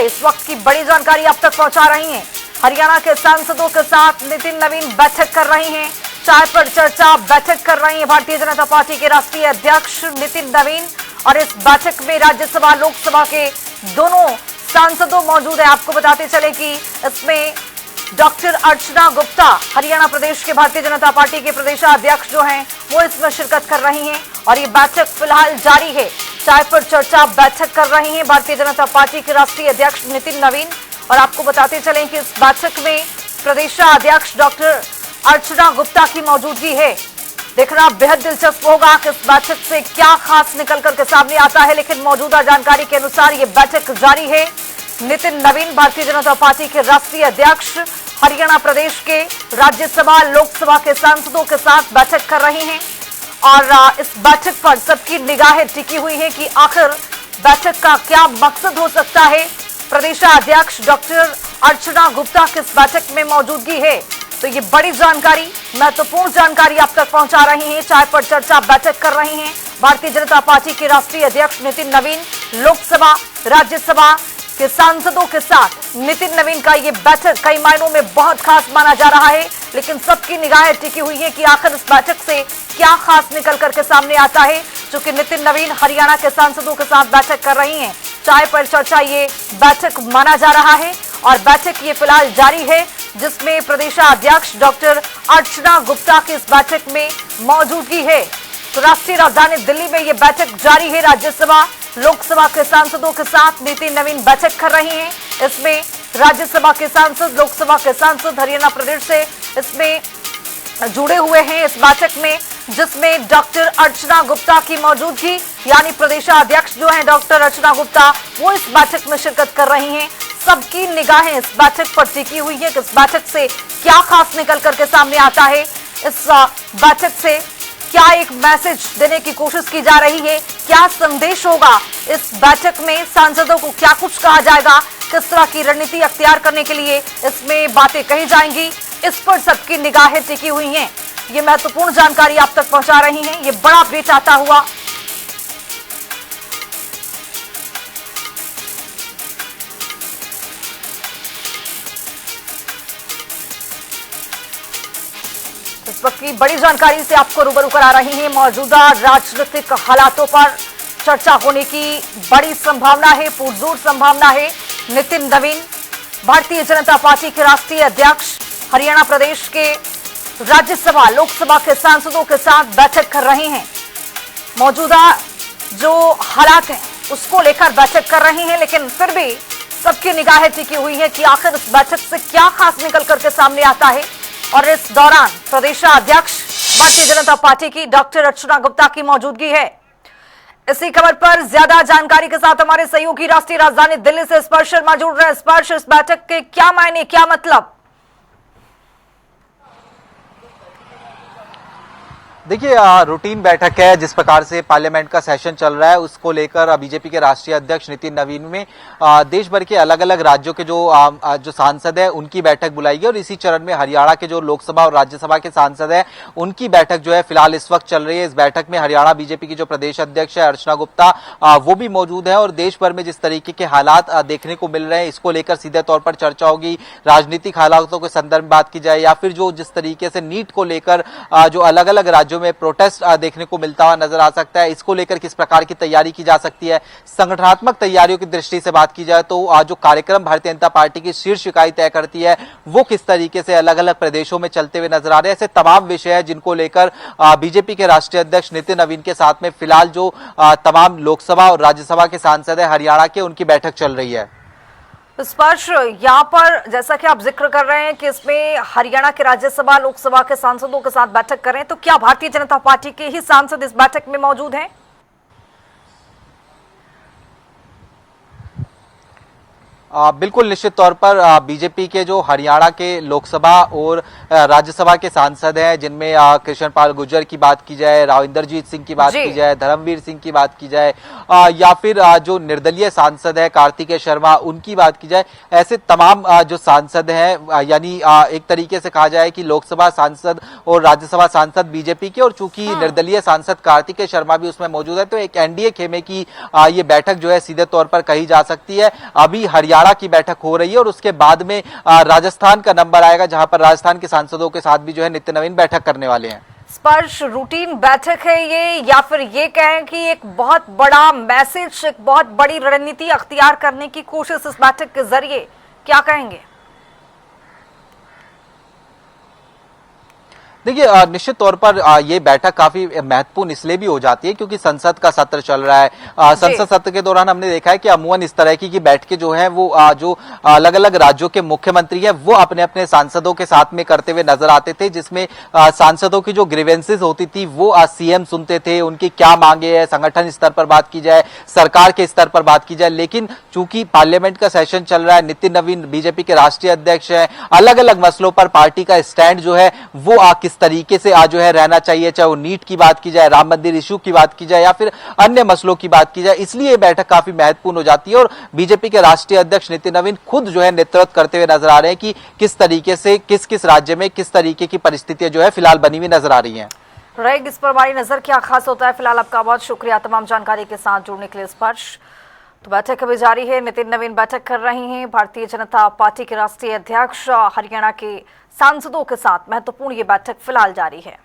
इस वक्त की बड़ी जानकारी आप तक पहुंचा रही हैं। हरियाणा के सांसदों के साथ नितिन नवीन बैठक कर रही हैं। चाय पर चर्चा बैठक कर रही हैं भारतीय जनता पार्टी के राष्ट्रीय अध्यक्ष नितिन नवीन। और इस बैठक में राज्यसभा लोकसभा के दोनों सांसदों मौजूद है। आपको बताते चले कि इसमें डॉक्टर अर्चना गुप्ता हरियाणा प्रदेश के भारतीय जनता पार्टी के प्रदेशाध्यक्ष जो हैं वो इसमें शिरकत कर रही हैं। और ये बैठक फिलहाल जारी है। चाय पर चर्चा बैठक कर रही हैं भारतीय जनता पार्टी के राष्ट्रीय अध्यक्ष नितिन नवीन। और आपको बताते चलें कि इस बैठक में प्रदेशाध्यक्ष डॉक्टर अर्चना गुप्ता की मौजूदगी है। देखना बेहद दिलचस्प होगा कि इस बैठक से क्या खास निकल करके सामने आता है। लेकिन मौजूदा जानकारी के अनुसार ये बैठक जारी है। नितिन नवीन भारतीय जनता पार्टी के राष्ट्रीय अध्यक्ष हरियाणा प्रदेश के राज्यसभा लोकसभा के सांसदों के साथ बैठक कर रही हैं। और इस बैठक पर सबकी निगाहें टिकी हुई हैं कि आखिर बैठक का क्या मकसद हो सकता है। प्रदेशाध्यक्ष डॉक्टर अर्चना गुप्ता की इस बैठक में मौजूदगी है। तो ये बड़ी जानकारी, महत्वपूर्ण जानकारी आप तक पहुंचा रही हैं। चाय पर चर्चा बैठक कर रही हैं भारतीय जनता पार्टी के राष्ट्रीय अध्यक्ष नितिन नवीन। लोकसभा राज्यसभा के सांसदों के साथ नितिन नवीन का ये बैठक कई मायनों में बहुत खास माना जा रहा है। लेकिन सबकी निगाहें टिकी हुई है कि आखिर इस बैठक से क्या खास निकल करके सामने आता है। चूंकि नितिन नवीन हरियाणा के सांसदों के साथ बैठक कर रही हैं। चाय पर चर्चा ये बैठक माना जा रहा है। और बैठक ये फिलहाल जारी है जिसमें प्रदेशाध्यक्ष डॉक्टर अर्चना गुप्ता की इस बैठक में मौजूदगी है। तो राष्ट्रीय राजधानी दिल्ली में ये बैठक जारी है। राज्यसभा लोकसभा के सांसदों के साथ नितिन नवीन बैठक कर रही हैं। इसमें राज्यसभा के सांसद लोकसभा के सांसद हरियाणा प्रदेश से इसमें जुड़े हुए हैं इस बैठक में, जिसमें डॉक्टर अर्चना गुप्ता की मौजूदगी यानी प्रदेशाध्यक्ष जो हैं डॉक्टर अर्चना गुप्ता वो इस बैठक में शिरकत कर रही हैं। सबकी निगाहें इस बैठक पर टिकी हुई है कि इस बैठक से क्या खास निकल करके सामने आता है। इस बैठक से क्या एक मैसेज देने की कोशिश की जा रही है, क्या संदेश होगा इस बैठक में, सांसदों को क्या कुछ कहा जाएगा, किस तरह की रणनीति अख्तियार करने के लिए इसमें बातें कही जाएंगी, इस पर सबकी निगाहें टिकी हुई हैं। ये महत्वपूर्ण जानकारी आप तक पहुंचा रही हैं। ये बड़ा अपडेट आता हुआ इस वक्त की बड़ी जानकारी से आपको रूबरू करा रही हैं। मौजूदा राजनीतिक हालातों पर चर्चा होने की बड़ी संभावना है, पुरजोर संभावना है। नितिन नवीन भारतीय जनता पार्टी के राष्ट्रीय अध्यक्ष हरियाणा प्रदेश के राज्यसभा लोकसभा के सांसदों के साथ बैठक कर रहे हैं। मौजूदा जो हालात हैं उसको लेकर बैठक कर रही हैं। लेकिन फिर भी सबकी निगाहें टिकी हुई है कि आखिर इस बैठक से क्या खास निकल करके सामने आता है। और इस दौरान प्रदेशाध्यक्ष भारतीय जनता पार्टी की डॉक्टर अर्चना गुप्ता की मौजूदगी है। इसी खबर पर ज्यादा जानकारी के साथ हमारे सहयोगी राष्ट्रीय राजधानी दिल्ली से स्पर्श शर्मा जुड़ रहे हैं। स्पर्श, इस बैठक के क्या मायने, क्या मतलब? देखिए, रूटीन बैठक है। जिस प्रकार से पार्लियामेंट का सेशन चल रहा है उसको लेकर बीजेपी के राष्ट्रीय अध्यक्ष नितिन नवीन में देश भर के अलग अलग राज्यों के जो सांसद हैं उनकी बैठक बुलाई गई। और इसी चरण में हरियाणा के जो लोकसभा और राज्यसभा के सांसद हैं उनकी बैठक जो है फिलहाल इस वक्त चल रही है। इस बैठक में हरियाणा बीजेपी की जो प्रदेश अध्यक्ष है अर्चना गुप्ता वो भी मौजूद है। और देश भर में जिस तरीके के हालात देखने को मिल रहे हैं इसको लेकर सीधे तौर पर चर्चा होगी। राजनीतिक हालातों के संदर्भ में बात की जाए या फिर जो जिस तरीके से नीट को लेकर जो अलग अलग राज्यों में प्रोटेस्ट देखने को मिलता हुआ नजर आ सकता है, इसको लेकर किस प्रकार की तैयारी की जा सकती है। संगठनात्मक तैयारियों की दृष्टि से बात की जाए तो जो कार्यक्रम भारतीय जनता पार्टी की शीर्ष इकाई तय करती है वो किस तरीके से अलग अलग प्रदेशों में चलते हुए नजर आ रहे हैं। ऐसे तमाम विषय हैं जिनको लेकर बीजेपी के राष्ट्रीय अध्यक्ष नितिन नवीन के साथ में फिलहाल जो तमाम लोकसभा और राज्यसभा के सांसद है हरियाणा के उनकी बैठक चल रही है। स्पर्श, यहाँ पर जैसा कि आप जिक्र कर रहे हैं कि इसमें हरियाणा के राज्यसभा लोकसभा के सांसदों के साथ बैठक कर रहे हैं, तो क्या भारतीय जनता पार्टी के ही सांसद इस बैठक में मौजूद हैं? बिल्कुल निश्चित तौर पर बीजेपी के जो हरियाणा के लोकसभा और राज्यसभा के सांसद हैं जिनमें कृष्ण पाल गुर्जर की बात की जाए, राव इंद्रजीत सिंह की बात की जाए, धर्मवीर सिंह की बात की जाए या फिर जो निर्दलीय सांसद है कार्तिकेय शर्मा उनकी बात की जाए, ऐसे तमाम जो सांसद हैं यानी एक तरीके से कहा जाए कि लोकसभा सांसद और राज्यसभा सांसद बीजेपी के और चूंकि निर्दलीय सांसद कार्तिकेय शर्मा भी उसमें मौजूद है तो एक एनडीए खेमे की ये बैठक जो है सीधे तौर पर कही जा सकती है। अभी हरियाणा हरियाणा की बैठक हो रही है और उसके बाद में राजस्थान का नंबर आएगा, जहां पर राजस्थान के सांसदों के साथ भी जो है नितिन नवीन बैठक करने वाले हैं। स्पर्श रूटीन बैठक है ये, या फिर ये कहें कि एक बहुत बड़ा मैसेज, एक बहुत बड़ी रणनीति अख्तियार करने की कोशिश इस बैठक के जरिए, क्या कहेंगे? देखिए, निश्चित तौर पर ये बैठक काफी महत्वपूर्ण इसलिए भी हो जाती है क्योंकि संसद का सत्र चल रहा है। संसद सत्र के दौरान हमने देखा है कि अमूमन इस तरह की बैठकें जो है वो जो अलग अलग राज्यों के मुख्यमंत्री है वो अपने अपने सांसदों के साथ में करते हुए नजर आते थे, जिसमें सांसदों की जो ग्रीवेंसेस होती थी वो सीएम सुनते थे, उनकी क्या मांगे है, संगठन स्तर पर बात की जाए, सरकार के स्तर पर बात की जाए। लेकिन चूंकि पार्लियामेंट का सेशन चल रहा है, नितिन नवीन बीजेपी के राष्ट्रीय अध्यक्ष है, अलग अलग मसलों पर पार्टी का स्टैंड जो है वो किस तरीके से आज जो है रहना चाहिए, चाहे वो नीट की बात की जाए, राम मंदिर इशू की बात की जाए या फिर अन्य मसलों की बात की जाए, इसलिए ये बैठक काफी महत्वपूर्ण हो जाती है। और बीजेपी के राष्ट्रीय अध्यक्ष नितिन नवीन खुद जो है नेतृत्व करते हुए नजर आ रहे हैं कि किस तरीके से किस किस राज्य में किस तरीके की परिस्थितियां जो है फिलहाल बनी हुई नजर आ रही हैं। राइट, इस पर हमारी नजर क्या खास होता है? फिलहाल आपका बहुत शुक्रिया तमाम जानकारी के साथ जुड़ने के लिए। स्पर्श तो बैठक अभी जारी है, नितिन नवीन बैठक कर रहे हैं। भारतीय जनता पार्टी के राष्ट्रीय अध्यक्ष हरियाणा के सांसदों के साथ महत्वपूर्ण ये बैठक फिलहाल जारी है।